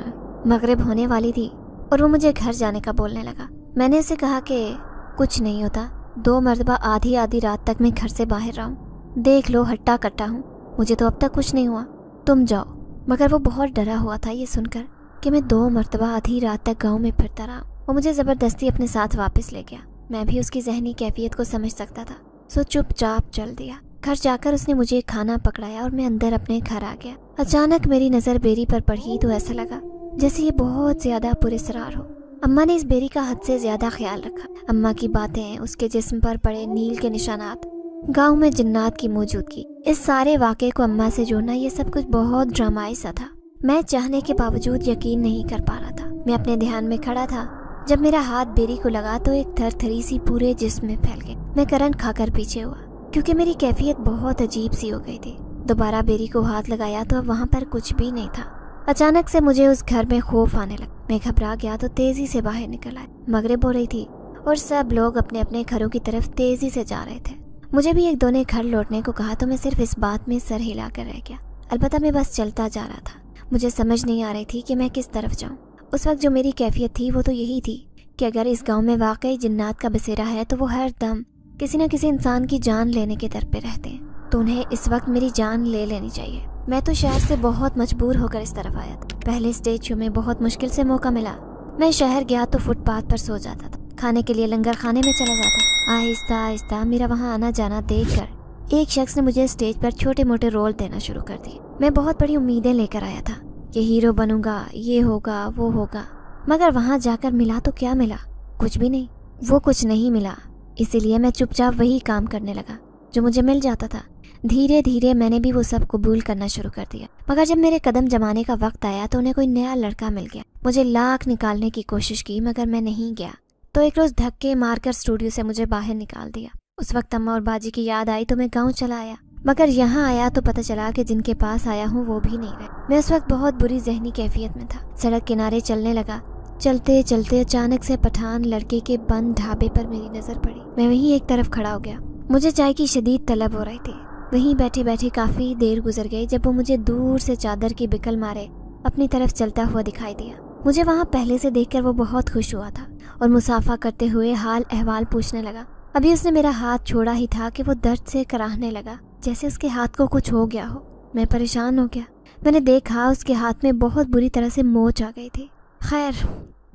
Speaker 1: मगरिब होने वाली थी और वो मुझे घर जाने का बोलने लगा। मैंने उसे कहा कि कुछ नहीं होता, 2 मरतबा आधी आधी रात तक मैं घर से बाहर रहा हूँ। देख लो, हट्टा कट्टा हूँ, मुझे तो अब तक कुछ नहीं हुआ, तुम जाओ। मगर वो बहुत डरा हुआ था ये सुनकर कि मैं 2 मरतबा आधी रात तक गांव में फिरता रहा। वो मुझे ज़बरदस्ती अपने साथ वापस ले गया। मैं भी उसकी जहनी कैफियत को समझ सकता था, सो चुपचाप चल दिया। घर जाकर उसने मुझे खाना पकड़ाया और मैं अंदर अपने घर आ गया। अचानक मेरी नज़र बेरी पर पड़ी तो ऐसा लगा जैसे ये बहुत ज़्यादा पुरस्कार हो। अम्मा ने इस बेरी का हद से ज़्यादा ख्याल रखा। अम्मा की बातें, उसके जिस्म पर पड़े नील के निशानात, गांव में जिन्नात की मौजूदगी, इस सारे वाक़े को अम्मा से जोड़ना, ये सब कुछ बहुत ड्रामाई सा था। मैं चाहने के बावजूद यकीन नहीं कर पा रहा था। मैं अपने ध्यान में खड़ा था। जब मेरा हाथ बेरी को लगा तो एक थरथरी सी पूरे जिस्म में फैल गई। मैं करंट खाकर पीछे हुआ क्योंकि मेरी कैफियत बहुत अजीब सी हो गई थी। दोबारा बेरी को हाथ लगाया तो अब वहाँ पर कुछ भी नहीं था। अचानक से मुझे उस घर में खौफ आने लगा। मैं घबरा गया तो तेजी से बाहर निकल आया। मगरिब हो रही थी और सब लोग अपने अपने घरों की तरफ तेजी से जा रहे थे। मुझे भी एक दो ने घर लौटने को कहा तो मैं सिर्फ इस बात में सर हिला कर रह गया। अलबत्ता मैं बस चलता जा रहा था। मुझे समझ नहीं आ रही थी कि मैं किस तरफ जाऊं। उस वक्त जो मेरी कैफियत थी वो तो यही थी कि अगर इस गांव में वाकई जिन्नात का बसेरा है तो वो हर दम किसी न किसी इंसान की जान लेने के दर पे रहते हैं, तो उन्हें इस वक्त मेरी जान ले लेनी चाहिए। मैं तो शहर से बहुत मजबूर होकर इस तरफ आया था। पहले स्टेज शो में बहुत मुश्किल से मौका मिला। मैं शहर गया तो फुटपाथ पर सो जाता था। खाने के लिए लंगर खाने में चला जाता। आहिस्ता आहिस्ता मेरा वहाँ आना जाना देखकर एक शख्स ने मुझे स्टेज पर छोटे मोटे रोल देना शुरू कर दिए। मैं बहुत बड़ी उम्मीदें लेकर आया था कि हीरो बनूंगा, ये होगा वो होगा, मगर वहाँ जाकर मिला तो क्या मिला? कुछ भी नहीं। वो कुछ नहीं मिला, इसीलिए मैं चुपचाप वही काम करने लगा जो मुझे मिल जाता था। धीरे धीरे मैंने भी वो सब कबूल करना शुरू कर दिया। मगर जब मेरे कदम जमाने का वक्त आया तो उन्हें कोई नया लड़का मिल गया। मुझे लाख निकालने की कोशिश की मगर मैं नहीं गया, तो एक रोज धक्के मारकर स्टूडियो से मुझे बाहर निकाल दिया। उस वक्त अम्मा और बाजी की याद आई तो मैं गाँव चला आया, मगर यहाँ आया तो पता चला कि जिनके पास आया हूँ वो भी नहीं रहे। मैं उस वक्त बहुत बुरी जहनी कैफियत में था। सड़क किनारे चलने लगा। चलते चलते अचानक से पठान लड़के के बंद ढाबे पर मेरी नजर पड़ी। मैं वहीं एक तरफ खड़ा हो गया। मुझे चाय की शदीद तलब हो रही थी। वहीं बैठे बैठे काफी देर गुजर गई जब वो मुझे दूर से चादर की बिकल मारे अपनी तरफ चलता हुआ दिखाई दिया। मुझे वहाँ पहले से देखकर वो बहुत खुश हुआ था और मुसाफा करते हुए हाल अहवाल पूछने लगा। अभी उसने मेरा हाथ छोड़ा ही था कि वो दर्द से कराहने लगा, जैसे उसके हाथ को कुछ हो गया हो। मैं परेशान हो गया। मैंने देखा उसके हाथ में बहुत बुरी तरह से मोच आ गई थी। खैर,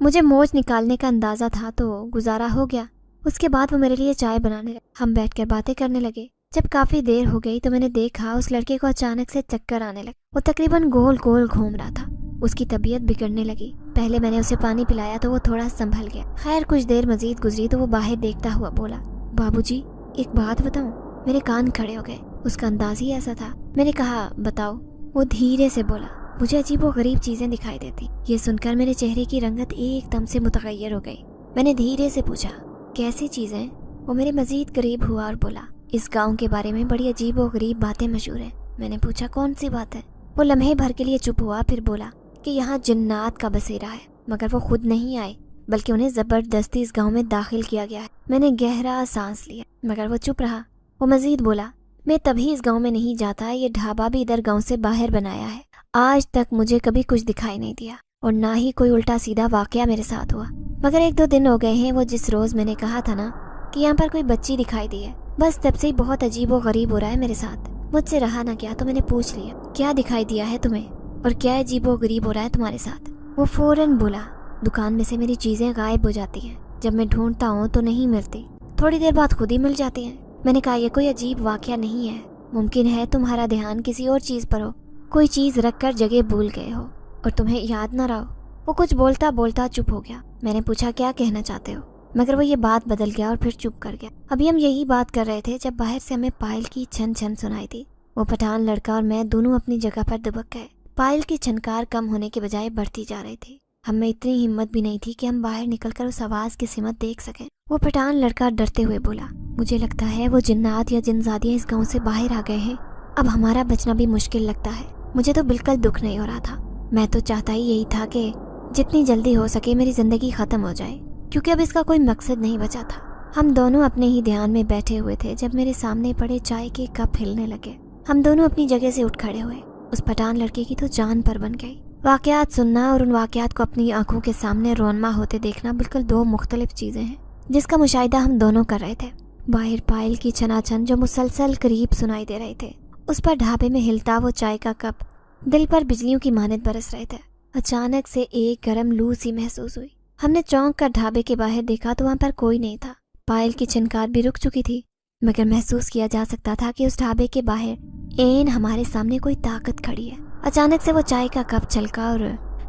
Speaker 1: मुझे मोच निकालने का अंदाजा था तो गुजारा हो गया। उसके बाद वो मेरे लिए चाय बनाने लगे। हम बैठकर बातें करने लगे। जब काफी देर हो गई तो मैंने देखा उस लड़के को अचानक से चक्कर आने लगे। वो तकरीबन गोल गोल घूम रहा था। उसकी तबीयत बिगड़ने लगी। पहले मैंने उसे पानी पिलाया तो वो थोड़ा संभल गया। खैर, कुछ देर मजीद गुजरी तो वो बाहर देखता हुआ बोला, बाबूजी एक बात बताऊं? मेरे कान खड़े हो गए। उसका अंदाज ही ऐसा था। मैंने कहा, बताओ। वो धीरे से बोला, मुझे अजीब और गरीब चीजें दिखाई देती। ये सुनकर मेरे चेहरे की रंगत एकदम से मुतगय्यर हो गई। मैंने धीरे से पूछा, कैसी चीजें? वो मेरे मजीद करीब हुआ और बोला, इस गांव के बारे में बड़ी अजीब और गरीब बातें मशहूर हैं। मैंने पूछा, कौन सी बात है? वो लम्हे भर के लिए चुप हुआ, फिर बोला कि यहाँ जिन्नात का बसेरा है, मगर वो खुद नहीं आए बल्कि उन्हें जबरदस्ती इस गांव में दाखिल किया गया है। मैंने गहरा सांस लिया मगर वो चुप रहा। वो मजीद बोला, मैं तभी इस गांव में नहीं जाता, ये ढाबा भी इधर गांव से बाहर बनाया है। आज तक मुझे कभी कुछ दिखाई नहीं दिया और ना ही कोई उल्टा सीधा वाकया मेरे साथ हुआ। मगर 1-2 दिन हो गए हैं वो जिस रोज मैंने कहा था ना कि यहाँ पर कोई बच्ची दिखाई दी है, बस तब से ही बहुत अजीब और गरीब हो रहा है मेरे साथ। मुझसे रहा ना गया तो मैंने पूछ लिया, क्या दिखाई दिया है तुम्हें और क्या अजीब और गरीब हो रहा है तुम्हारे साथ? वो फौरन बोला, दुकान में से मेरी चीजें गायब हो जाती हैं। जब मैं ढूंढता हूँ तो नहीं मिलती, थोड़ी देर बाद खुद ही मिल जाती हैं। मैंने कहा, यह कोई अजीब वाकया नहीं है। मुमकिन है तुम्हारा ध्यान किसी और चीज पर हो, कोई चीज रख कर जगह भूल गए हो और तुम्हें याद ना रहो। वो कुछ बोलता बोलता चुप हो गया। मैंने पूछा, क्या कहना चाहते हो? मगर वो ये बात बदल गया और फिर चुप कर गया। अभी हम यही बात कर रहे थे जब बाहर से हमें पायल की छन छन सुनाई थी। वो पठान लड़का और मैं दोनों अपनी जगह पर दुबक गए। पायल की छनकार कम होने के बजाय बढ़ती जा रही थी। हम में इतनी हिम्मत भी नहीं थी कि हम बाहर निकलकर उस आवाज की सिमत देख सकें। वो पठान लड़का डरते हुए बोला, मुझे लगता है वो जिन्नात या जिनजादियां इस गांव से बाहर आ गए हैं। अब हमारा बचना भी मुश्किल लगता है। मुझे तो बिल्कुल दुख नहीं हो रहा था। मैं तो चाहता ही यही था कि जितनी जल्दी हो सके मेरी जिंदगी खत्म हो जाए, क्योंकि अब इसका कोई मकसद नहीं बचा था। हम दोनों अपने ही ध्यान में बैठे हुए थे जब मेरे सामने पड़े चाय के कप हिलने लगे। हम दोनों अपनी जगह से उठ खड़े हुए। उस पठान लड़के की तो जान पर बन गई। वाकयात सुनना और उन वाकयात को अपनी आंखों के सामने रोनमा होते देखना बिल्कुल 2 मुख्तलिफ चीजें हैं, जिसका मुशाहिदा हम दोनों कर रहे थे। बाहर पायल की छनाछन जो मुसलसल करीब सुनाई दे रहे थे, उस पर ढाबे में हिलता वो चाय का कप दिल पर बिजलियों की मानद बरस रहे थे। अचानक से एक गर्म लू सी महसूस हुई। हमने चौंक कर ढाबे के बाहर देखा तो वहां पर कोई नहीं था। पायल की छनकार भी रुक चुकी थी, मगर महसूस किया जा सकता था कि उस ढाबे के बाहर एन हमारे सामने कोई ताकत खड़ी है। अचानक से वो चाय का कप छलका और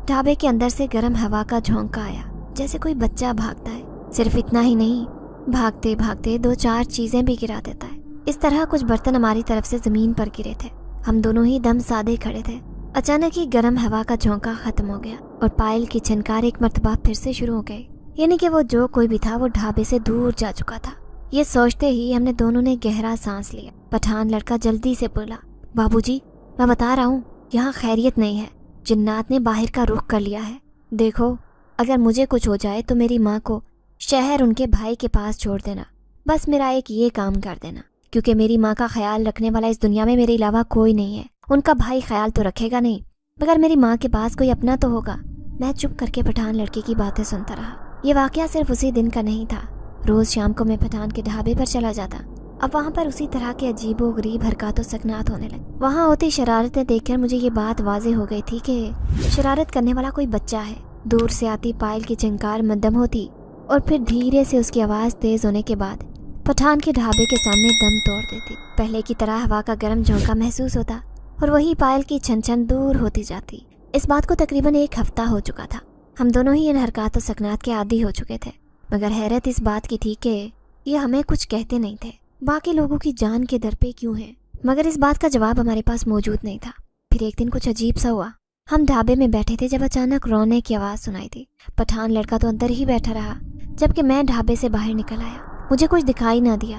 Speaker 1: ढाबे के अंदर से गर्म हवा का झोंका आया, जैसे कोई बच्चा भागता है। सिर्फ इतना ही नहीं, भागते भागते 2-4 चीजें भी गिरा देता है। इस तरह कुछ बर्तन हमारी तरफ से जमीन पर गिरे थे। हम दोनों ही दम साधे खड़े थे। अचानक ही गर्म हवा का झोंका खत्म हो गया और पायल की छनकार एक मर्तबा फिर से शुरू हो गई। यानी कि वो जो कोई भी था वो ढाबे से दूर जा चुका था। ये सोचते ही हमने दोनों ने गहरा सांस लिया। पठान लड़का जल्दी से बोला, बाबूजी मैं बता रहा हूँ, यहाँ खैरियत नहीं है। जिन्नात ने बाहर का रुख कर लिया है। देखो, अगर मुझे कुछ हो जाए तो मेरी माँ को शहर उनके भाई के पास छोड़ देना। बस मेरा एक ये काम कर देना, क्योंकि मेरी माँ का ख्याल रखने वाला इस दुनिया में मेरे अलावा कोई नहीं है। उनका भाई ख्याल तो रखेगा नहीं, मगर मेरी माँ के पास कोई अपना तो होगा। मैं चुप करके पठान लड़के की बातें सुनता रहा। ये वाकया सिर्फ उसी दिन का नहीं था। रोज शाम को मैं पठान के ढाबे पर चला जाता। अब वहाँ पर उसी तरह के अजीबो गरीब हरकतों सकनात होने लगे। वहाँ होती शरारतें देखकर मुझे ये बात वाज़ेह हो गई थी कि शरारत करने वाला कोई बच्चा है। दूर से आती पायल की झंकार मध्यम होती और फिर धीरे से उसकी आवाज़ तेज़ होने के बाद पठान के ढाबे के सामने दम तोड़ देती। पहले की तरह हवा का गर्म झोंका महसूस होता और वही पायल की छन छन दूर होती जाती। इस बात को तकरीबन 1 हफ्ता हो चुका था। हम दोनों ही इन हरकत और सकनात के आदी हो चुके थे, मगर हैरत इस बात की थी कि ये हमें कुछ कहते नहीं थे। बाकी लोगों की जान के दर पे क्यों है, मगर इस बात का जवाब हमारे पास मौजूद नहीं था। फिर एक दिन कुछ अजीब सा हुआ। हम ढाबे में बैठे थे जब अचानक रोने की आवाज़ सुनाई दी। पठान लड़का तो अंदर ही बैठा रहा, जबकि मैं ढाबे से बाहर निकल आया। मुझे कुछ दिखाई ना दिया।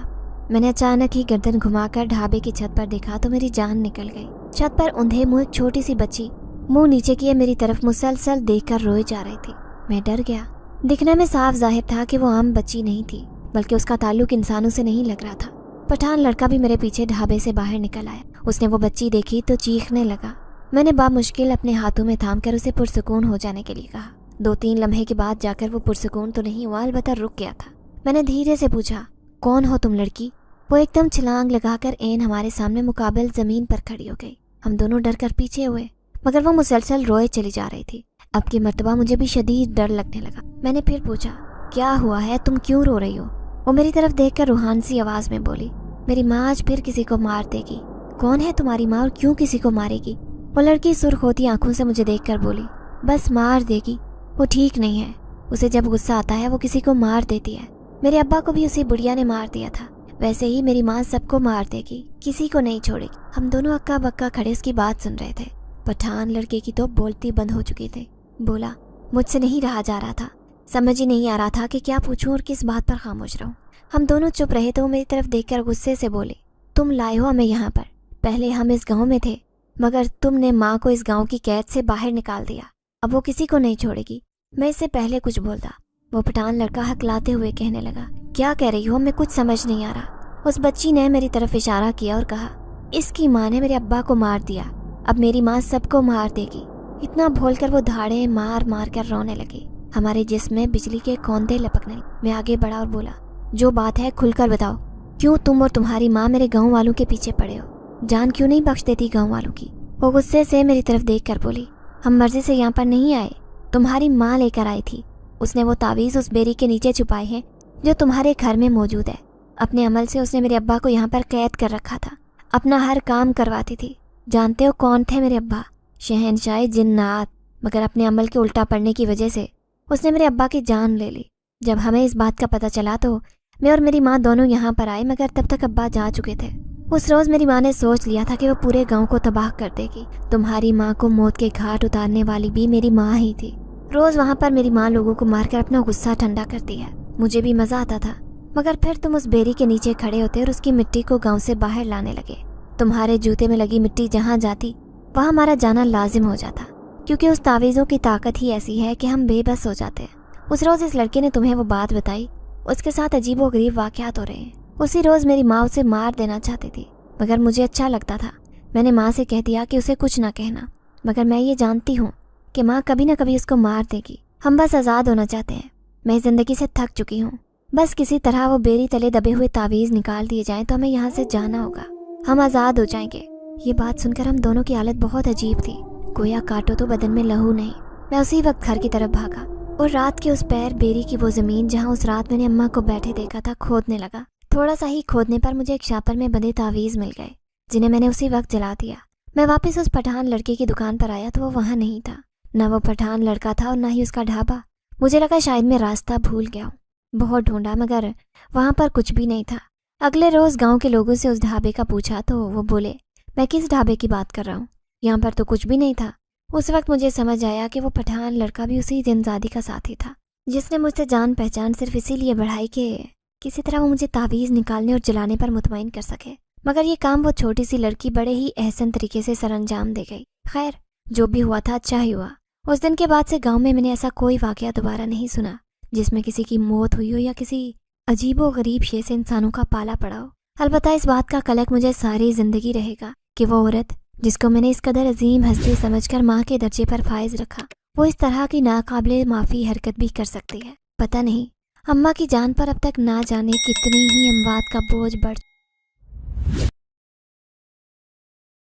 Speaker 1: मैंने अचानक ही गर्दन घुमाकर ढाबे की छत पर देखा तो मेरी जान निकल गई। छत पर औंधे मुँह एक छोटी सी बच्ची मुंह नीचे किए मेरी तरफ मुसलसल देखकर रोए जा रही थी। मैं डर गया। दिखने में साफ जाहिर था कि वो आम बच्ची नहीं थी, बल्कि उसका ताल्लुक इंसानों से नहीं लग रहा था। पठान लड़का भी मेरे पीछे ढाबे से बाहर निकल आया। उसने वो बच्ची देखी तो चीखने लगा। मैंने बामुश्किल अपने हाथों में थामकर उसे पुरसुकून हो जाने के लिए कहा। 2-3 लम्हे के बाद जाकर वो पुरसुकून तो नहीं हुआ, अलबत्ता रुक गया था। मैंने धीरे से पूछा, कौन हो तुम लड़की? वो एकदम छलांग लगाकर एन हमारे सामने मुकाबिल जमीन पर खड़ी हो गई। हम दोनों डर कर पीछे हुए, मगर वो मुसलसल रोए चली जा रही थी। अब की मर्तबा मुझे भी शदीद डर लगने लगा। मैंने फिर पूछा, क्या हुआ है, तुम क्यों रो रही हो? वो मेरी तरफ देखकर रूहान सी आवाज में बोली, मेरी माँ आज फिर किसी को मार देगी। कौन है तुम्हारी माँ और क्यों किसी को मारेगी? वो लड़की सुर्ख होती आंखों से मुझे देखकर बोली, बस मार देगी, वो ठीक नहीं है। उसे जब गुस्सा आता है वो किसी को मार देती है। मेरे अब्बा को भी उसी बुढ़िया ने मार दिया था। वैसे ही मेरी माँ सबको मार देगी, किसी को नहीं छोड़ेगी। हम दोनों अक्का बक्का खड़े उसकी बात सुन रहे थे। पठान लड़के की तो बोलती बंद हो चुकी थी। बोला, मुझसे नहीं रहा जा रहा था। समझ ही नहीं आ रहा था कि क्या पूछूं और किस बात पर खामोश रहूं। हम दोनों चुप रहे तो वो मेरी तरफ देखकर गुस्से से बोले, तुम लाए हो हमें यहाँ पर। पहले हम इस गांव में थे, मगर तुमने माँ को इस गांव की कैद से बाहर निकाल दिया। अब वो किसी को नहीं छोड़ेगी। मैं इससे पहले कुछ बोलता, वो पठान लड़का हकलाते हुए कहने लगा, क्या कह रही हो? मैं कुछ समझ नहीं आ रहा। उस बच्ची ने मेरी तरफ इशारा किया और कहा, इसकी माँ ने मेरे अब्बा को मार दिया, अब मेरी माँ सबको मार देगी। इतना बोलकर वो धाड़े मार मार कर रोने लगी। हमारे जिस्म में बिजली के कौंधे लपकने। मैं आगे बढ़ा और बोला, जो बात है खुलकर बताओ, क्यों तुम और तुम्हारी माँ मेरे गाँव वालों के पीछे पड़े हो? जान क्यों नहीं बख्श देती गाँव वालों की? वो गुस्से से मेरी तरफ देखकर बोली, हम मर्जी से यहाँ पर नहीं आए, तुम्हारी माँ लेकर आई थी। उसने वो तावीज़ उस बेरी के नीचे छुपाए हैं जो तुम्हारे घर में मौजूद है। अपने अमल से उसने मेरे अब्बा को यहाँ पर कैद कर रखा था। अपना हर काम करवाती थी। जानते हो कौन थे मेरे अब्बा? शहनशाह जिन्नात। मगर अपने अमल के उल्टा पड़ने की वजह से उसने मेरे अब्बा की जान ले ली। जब हमें इस बात का पता चला तो मैं और मेरी माँ दोनों यहाँ पर आए, मगर तब तक अब्बा जा चुके थे। उस रोज़ मेरी माँ ने सोच लिया था कि वो पूरे गांव को तबाह कर देगी। तुम्हारी माँ को मौत के घाट उतारने वाली भी मेरी माँ ही थी। रोज़ वहाँ पर मेरी माँ लोगों को मारकर अपना गुस्सा ठंडा करती है। मुझे भी मज़ा आता था, मगर फिर तुम उस बेरी के नीचे खड़े होते और उसकी मिट्टी को गाँव से बाहर लाने लगे। तुम्हारे जूते में लगी मिट्टी जहाँ जाती वहाँ हमारा जाना लाजिम हो जाता, क्योंकि उस तावीज़ों की ताकत ही ऐसी है कि हम बेबस हो जाते हैं। उस रोज़ इस लड़के ने तुम्हें वो बात बताई, उसके साथ अजीब व गरीब वाक़यात हो रहे हैं। उसी रोज़ मेरी माँ उसे मार देना चाहती थी, मगर मुझे अच्छा लगता था। मैंने माँ से कह दिया कि उसे कुछ ना कहना, मगर मैं ये जानती हूँ कि माँ कभी ना कभी उसको मार देगी। हम बस आज़ाद होना चाहते हैं। मैं ज़िंदगी से थक चुकी हूँ। बस किसी तरह वो बेरी तले दबे हुए तावीज़ निकाल दिए जाएं तो हमें यहाँ से जाना होगा। हम आज़ाद हो जाएंगे। ये बात सुनकर हम दोनों की हालत बहुत अजीब थी। गोया काटो तो बदन में लहू नहीं। मैं उसी वक्त घर की तरफ भागा और रात के उस पैर बेरी की वो ज़मीन जहाँ उस रात मैंने अम्मा को बैठे देखा था खोदने लगा। थोड़ा सा ही खोदने पर मुझे एक शापर में बंधे तावीज़ मिल गए, जिन्हें मैंने उसी वक्त जला दिया। मैं वापस उस पठान लड़के की दुकान पर आया तो वो वहाँ नहीं था। न वो पठान लड़का था और न ही उसका ढाबा। मुझे लगा शायद मैं रास्ता भूल गया हूँ। बहुत ढूंढा, मगर वहाँ पर कुछ भी नहीं था। अगले रोज़ गाँव के लोगों से उस ढाबे का पूछा तो वो बोले, मैं किस ढाबे की बात कर रहा हूँ? यहाँ पर तो कुछ भी नहीं था। उस वक्त मुझे समझ आया कि वो पठान लड़का भी उसी जिनजादी का साथी था, जिसने मुझसे जान पहचान सिर्फ इसीलिए बढ़ाई कि किसी तरह वो मुझे तावीज़ निकालने और जलाने पर मुतमईन कर सके। मगर ये काम वो छोटी सी लड़की बड़े ही एहसन तरीके से सरअंजाम दे गई। खैर, जो भी हुआ था अच्छा ही हुआ। उस दिन के बाद से गाँव में मैंने ऐसा कोई वाक़या दोबारा नहीं सुना जिसमें किसी की मौत हुई हो या किसी अजीबो गरीब शे से इंसानों का पाला पड़ा हो। अलबत्ता इस बात का कलक मुझे सारी ज़िंदगी रहेगा कि वो औरत जिसको मैंने इस कदर अजीम हस्ती समझकर माँ के दर्जे पर फायज रखा, वो इस तरह की नाकाबिले माफ़ी हरकत भी कर सकती है। पता नहीं अम्मा की जान पर अब तक ना जाने कितनी ही अमवात का बोझ बढ़